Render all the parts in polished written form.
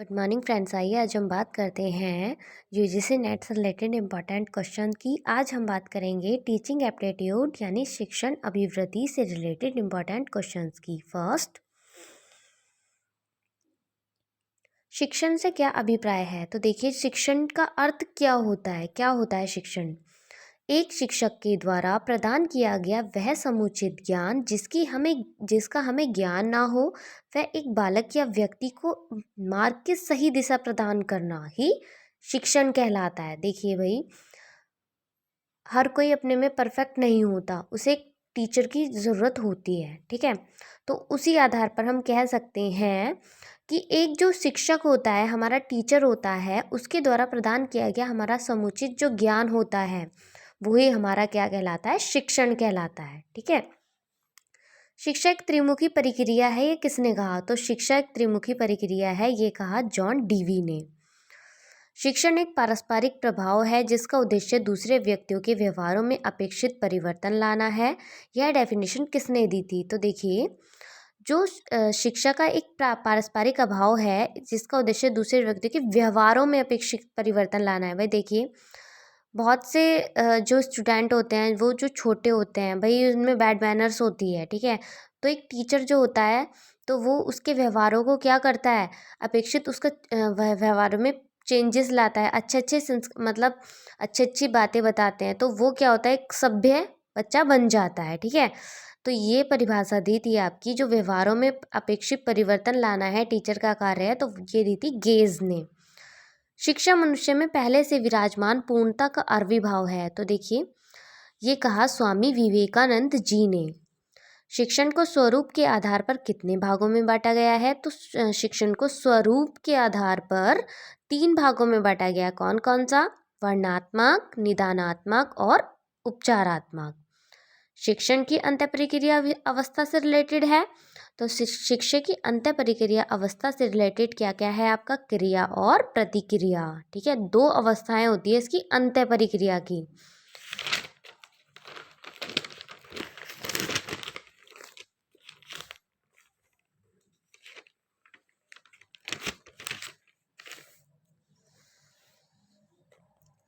Good morning friends. आइए आज हम बात करते हैं यूजीसी नेट से रिलेटेड इम्पॉर्टेंट क्वेश्चन की। आज हम बात करेंगे टीचिंग एप्टीट्यूड यानी शिक्षण अभिवृत्ति से रिलेटेड इम्पॉर्टेंट क्वेश्चंस की। फर्स्ट, शिक्षण से क्या अभिप्राय है? तो देखिए, शिक्षण का अर्थ क्या होता है? क्या होता है शिक्षण? एक शिक्षक के द्वारा प्रदान किया गया वह समुचित ज्ञान जिसका हमें ज्ञान ना हो, वह एक बालक या व्यक्ति को मार्ग की सही दिशा प्रदान करना ही शिक्षण कहलाता है। देखिए भाई, हर कोई अपने में परफेक्ट नहीं होता, उसे एक टीचर की ज़रूरत होती है। ठीक है, तो उसी आधार पर हम कह सकते हैं कि एक जो शिक्षक होता है, हमारा टीचर होता है, उसके द्वारा प्रदान किया गया हमारा समुचित जो ज्ञान होता है वही हमारा क्या कहलाता है? शिक्षण कहलाता है। ठीक है, शिक्षा एक त्रिमुखी प्रक्रिया है, ये किसने कहा? तो शिक्षा एक त्रिमुखी प्रक्रिया है, ये कहा जॉन डीवी ने। शिक्षण एक पारस्परिक प्रभाव है जिसका उद्देश्य दूसरे व्यक्तियों के व्यवहारों में अपेक्षित परिवर्तन लाना है। यह डेफिनेशन किसने दी थी? तो देखिए, जो शिक्षा का एक पारस्परिक अभाव है जिसका उद्देश्य दूसरे व्यक्तियों के व्यवहारों में अपेक्षित परिवर्तन लाना है। भाई देखिए, बहुत से जो स्टूडेंट होते हैं वो जो छोटे होते हैं, भाई उनमें बैड मैनर्स होती है। ठीक है, तो एक टीचर जो होता है तो वो उसके व्यवहारों को क्या करता है? अपेक्षित उसका व्यवहारों में चेंजेस लाता है, अच्छे अच्छे मतलब अच्छी अच्छी बातें बताते हैं, तो वो क्या होता है? एक सभ्य बच्चा बन जाता है। ठीक है, तो ये परिभाषा दी थी आपकी, जो व्यवहारों में अपेक्षित परिवर्तन लाना है टीचर का कार्य है, तो ये दी थी गेज ने। शिक्षा मनुष्य में पहले से विराजमान पूर्णता का आविर्भाव है। तो देखिए, ये कहा स्वामी विवेकानंद जी ने। शिक्षण को स्वरूप के आधार पर कितने भागों में बांटा गया है? तो शिक्षण को स्वरूप के आधार पर 3 भागों में बांटा गया। कौन कौन सा? वर्णनात्मक, निदानात्मक और उपचारात्मक। शिक्षण की अंत्य प्रक्रिया अवस्था से रिलेटेड है, तो शिक्षा की अंत्य प्रक्रिया अवस्था से रिलेटेड क्या क्या है आपका? क्रिया और प्रतिक्रिया। ठीक है, 2 अवस्थाएं होती है इसकी अंत्य प्रक्रिया की।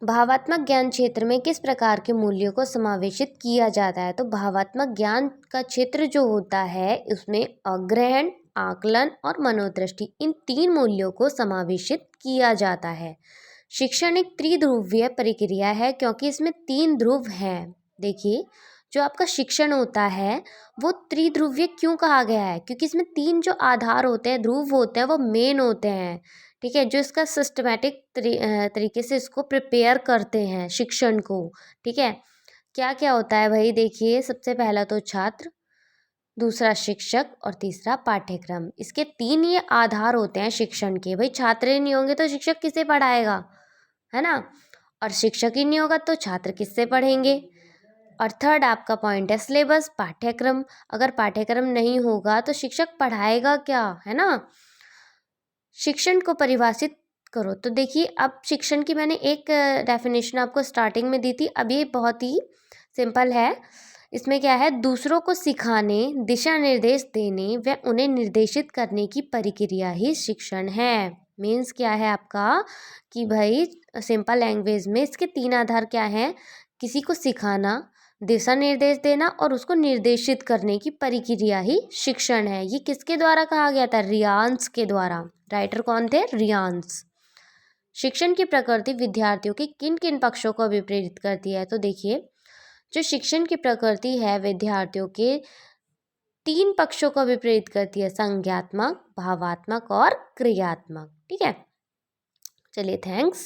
भावात्मक ज्ञान क्षेत्र में किस प्रकार के मूल्यों को समावेशित किया जाता है? तो भावात्मक ज्ञान का क्षेत्र जो होता है उसमें अग्रहण, आकलन और मनोदृष्टि, इन 3 मूल्यों को समावेशित किया जाता है। शिक्षण एक त्रिध्रुवीय प्रक्रिया है क्योंकि इसमें 3 ध्रुव हैं। देखिए, जो आपका शिक्षण होता है वो त्रिध्रुवीय क्यों कहा गया है? क्योंकि इसमें 3 जो आधार होते हैं, ध्रुव होते हैं, वो मेन होते हैं। ठीक है, जो इसका सिस्टमेटिक तरीके से इसको प्रिपेयर करते हैं शिक्षण को। ठीक है, क्या क्या होता है भाई? देखिए, सबसे पहला तो छात्र, दूसरा शिक्षक और तीसरा पाठ्यक्रम। इसके 3 ये आधार होते हैं शिक्षण के। भाई छात्र ही नहीं होंगे तो शिक्षक किसे पढ़ाएगा, है ना? और शिक्षक ही नहीं होगा तो छात्र किससे पढ़ेंगे? और थर्ड आपका पॉइंट है सिलेबस, पाठ्यक्रम। अगर पाठ्यक्रम नहीं होगा तो शिक्षक पढ़ाएगा क्या, है ना? शिक्षण को परिभाषित करो। तो देखिए, अब शिक्षण की मैंने एक डेफिनेशन आपको स्टार्टिंग में दी थी, अब ये बहुत ही सिंपल है। इसमें क्या है? दूसरों को सिखाने, दिशा निर्देश देने व उन्हें निर्देशित करने की प्रक्रिया ही शिक्षण है। मीन्स क्या है आपका कि भाई सिंपल लैंग्वेज में इसके 3 आधार क्या हैं? किसी को सिखाना, दिशा निर्देश देना और उसको निर्देशित करने की प्रक्रिया ही शिक्षण है। ये किसके द्वारा कहा गया था? रियांस के द्वारा। राइटर कौन थे? रियांस। शिक्षण की प्रकृति विद्यार्थियों के किन किन पक्षों को विप्रेरित करती है? तो देखिए, जो शिक्षण की प्रकृति है विद्यार्थियों के 3 पक्षों को विप्रेरित करती है, संज्ञात्मक, भावात्मक और क्रियात्मक। ठीक है, चलिए थैंक्स।